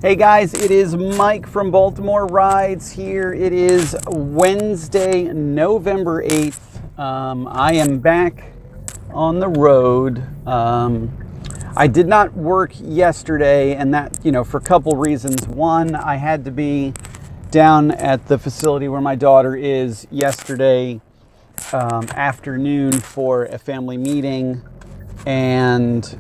Hey guys, it is Mike from Baltimore Rides here. It is Wednesday, November 8th. I am back on the road. I did not work yesterday, and that, for a couple reasons. One, I had to be down at the facility where my daughter is yesterday afternoon for a family meeting, and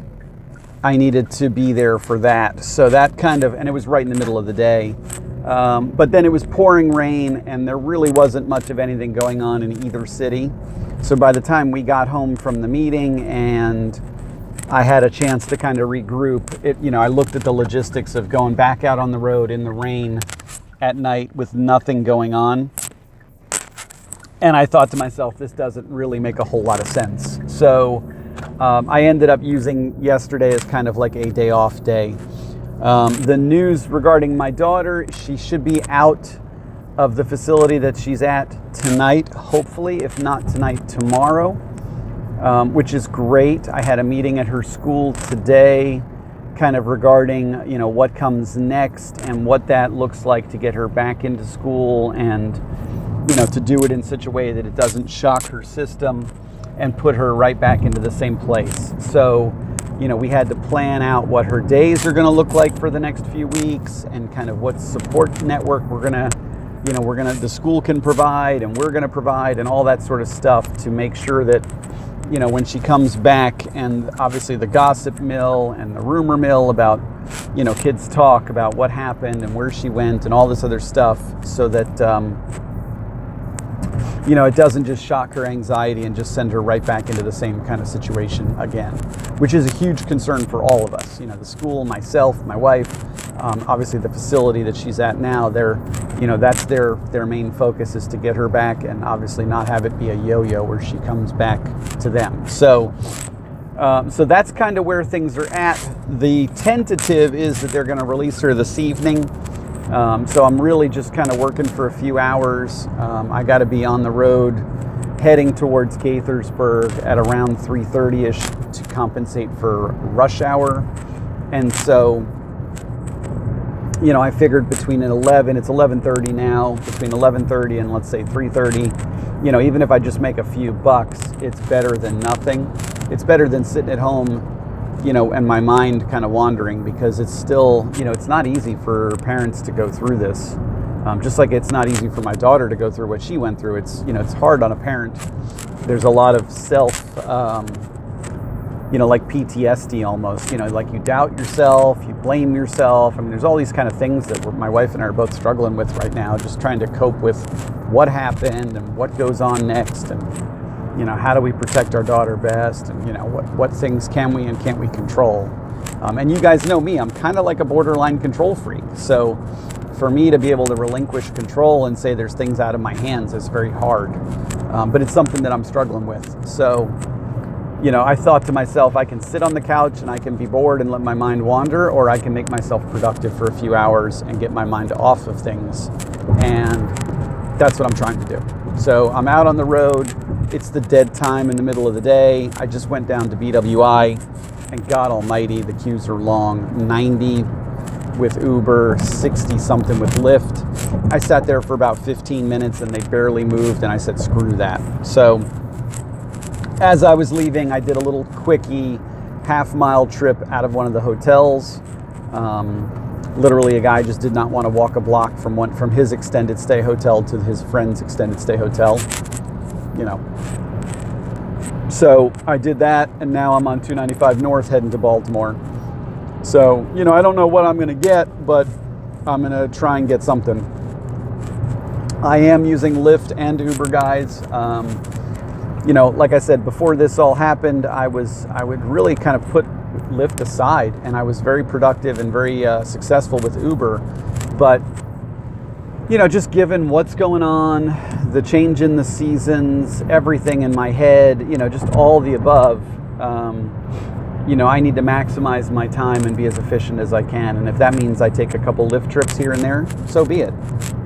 I needed to be there for that. So that and it was right in the middle of the day. But then it was pouring rain and there really wasn't much of anything going on in either city. So by the time we got home from the meeting and I had a chance to kind of regroup, I looked at the logistics of going back out on the road in the rain at night with nothing going on. And I thought to myself, this doesn't really make a whole lot of sense. So I ended up using yesterday as kind of like a day off day. The news regarding my daughter, she should be out of the facility that she's at tonight, hopefully, if not tonight, tomorrow, which is great. I had a meeting at her school today kind of regarding, what comes next and what that looks like to get her back into school and, to do it in such a way that it doesn't shock her system and put her right back into the same place. So, we had to plan out what her days are going to look like for the next few weeks and kind of what support network the school can provide and we're going to provide and all that sort of stuff to make sure that, when she comes back, and obviously the gossip mill and the rumor mill about, kids talk about what happened and where she went and all this other stuff, so that, it doesn't just shock her anxiety and just send her right back into the same kind of situation again, which is a huge concern for all of us. The school, myself, my wife, obviously the facility that she's at now, that's their main focus, is to get her back and obviously not have it be a yo-yo where she comes back to them. So that's kind of where things are at. The tentative is that they're going to release her this evening. So I'm really just kind of working for a few hours. I got to be on the road heading towards Gaithersburg at around 3:30ish to compensate for rush hour. And so, I figured between it's 11:30 now, between 11:30 and let's say 3:30, even if I just make a few bucks, it's better than nothing. It's better than sitting at home, and my mind kind of wandering, because it's still, it's not easy for parents to go through this. Just like it's not easy for my daughter to go through what she went through. It's, it's hard on a parent. There's a lot of like PTSD almost, like you doubt yourself, you blame yourself. I mean, there's all these kind of things that my wife and I are both struggling with right now, just trying to cope with what happened and what goes on next, and how do we protect our daughter best, and what things can we and can't we control. And you guys know me, I'm kind of like a borderline control freak. So for me to be able to relinquish control and say there's things out of my hands is very hard. But it's something that I'm struggling with. So, I thought to myself, I can sit on the couch and I can be bored and let my mind wander, or I can make myself productive for a few hours and get my mind off of things. And that's what I'm trying to do. So I'm out on the road. It's the dead time in the middle of the day. I just went down to BWI, and God almighty, the queues are long. 90 with Uber, 60 something with Lyft. I sat there for about 15 minutes and they barely moved, and I said, screw that. So as I was leaving, I did a little quickie half-mile trip out of one of the hotels. Literally, a guy just did not want to walk a block from his extended stay hotel to his friend's extended stay hotel. So I did that, and now I'm on 295 North heading to Baltimore. So, I don't know what I'm going to get, but I'm going to try and get something. I am using Lyft and Uber, guys. Like I said, before this all happened, I would really kind of put Lyft aside, and I was very productive and very successful with Uber. But, just given what's going on, the change in the seasons, everything in my head, just all the above, I need to maximize my time and be as efficient as I can. And if that means I take a couple Lyft trips here and there, so be it.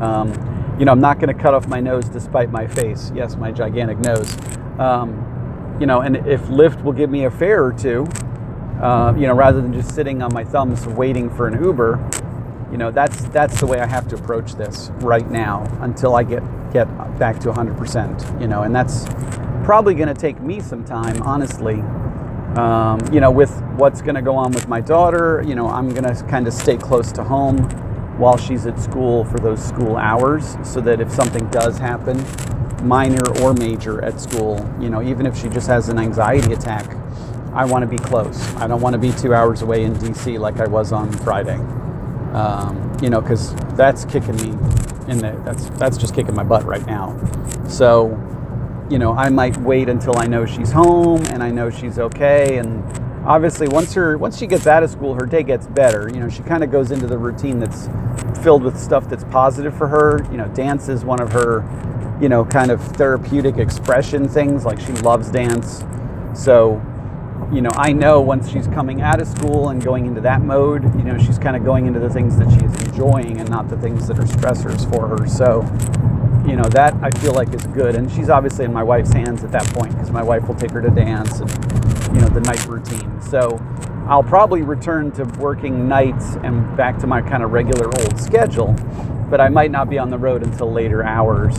I'm not going to cut off my nose despite my face. Yes, my gigantic nose. And if Lyft will give me a fare or two, rather than just sitting on my thumbs waiting for an Uber, that's the way I have to approach this right now until I get back to 100%, and that's probably going to take me some time, honestly. With what's going to go on with my daughter, I'm going to kind of stay close to home while she's at school for those school hours, so that if something does happen, minor or major at school, even if she just has an anxiety attack, I want to be close. I don't want to be 2 hours away in DC like I was on Friday, because that's kicking me that's just kicking my butt right now. So, I might wait until I know she's home and I know she's okay. And obviously, once she gets out of school, her day gets better. She kind of goes into the routine that's filled with stuff that's positive for her. Dance is one of her, kind of therapeutic expression things. Like, she loves dance. So, I know once she's coming out of school and going into that mode, she's kind of going into the things that she's enjoying and not the things that are stressors for her. So, that I feel like is good. And she's obviously in my wife's hands at that point, because my wife will take her to dance and, the night routine. So I'll probably return to working nights and back to my kind of regular old schedule, but I might not be on the road until later hours,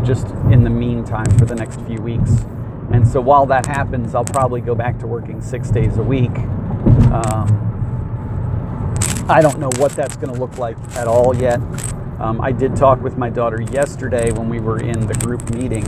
just in the meantime for the next few weeks. And so while that happens, I'll probably go back to working 6 days a week. I don't know what that's going to look like at all yet. I did talk with my daughter yesterday when we were in the group meeting,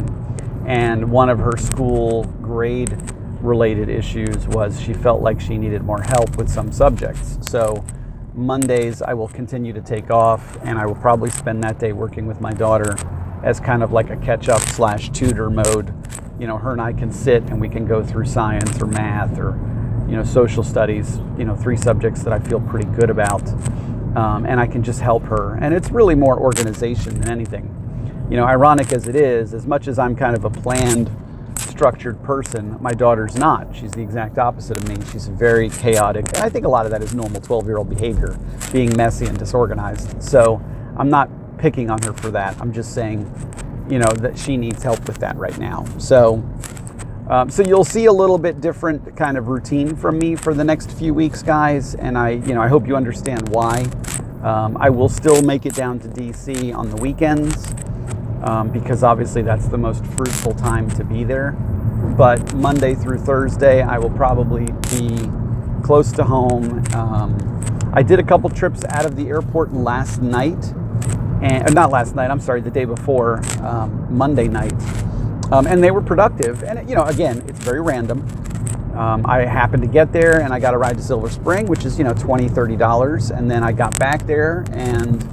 and one of her school grade-related issues was she felt like she needed more help with some subjects. So Mondays I will continue to take off, and I will probably spend that day working with my daughter as kind of like a catch-up / tutor mode. Her and I can sit and we can go through science or math or, social studies, 3 subjects that I feel pretty good about. And I can just help her. And it's really more organization than anything. Ironic as it is, as much as I'm kind of a planned, structured person, my daughter's not. She's the exact opposite of me. She's very chaotic. And I think a lot of that is normal 12-year-old behavior, being messy and disorganized. So I'm not picking on her for that. I'm just saying, that she needs help with that right now. So you'll see a little bit different kind of routine from me for the next few weeks, guys. And I hope you understand why. I will still make it down to DC on the weekends, because obviously that's the most fruitful time to be there. But Monday through Thursday, I will probably be close to home. I did a couple trips out of the airport last night. And not last night, I'm sorry, the day before, Monday night. And they were productive. And, again, it's very random. I happened to get there and I got a ride to Silver Spring, which is, $20, $30. And then I got back there and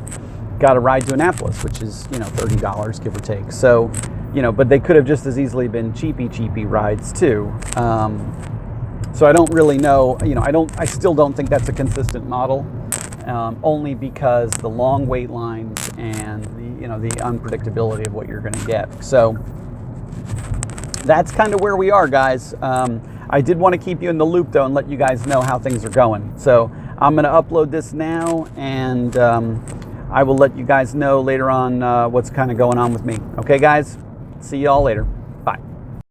got a ride to Annapolis, which is, $30, give or take. So, but they could have just as easily been cheapy rides too. So I don't really know, I still don't think that's a consistent model. Only because the long wait lines and the unpredictability of what you're going to get. So that's kind of where we are, guys. I did want to keep you in the loop, though, and let you guys know how things are going. So I'm going to upload this now, and I will let you guys know later on what's kind of going on with me. Okay, guys? See y'all later.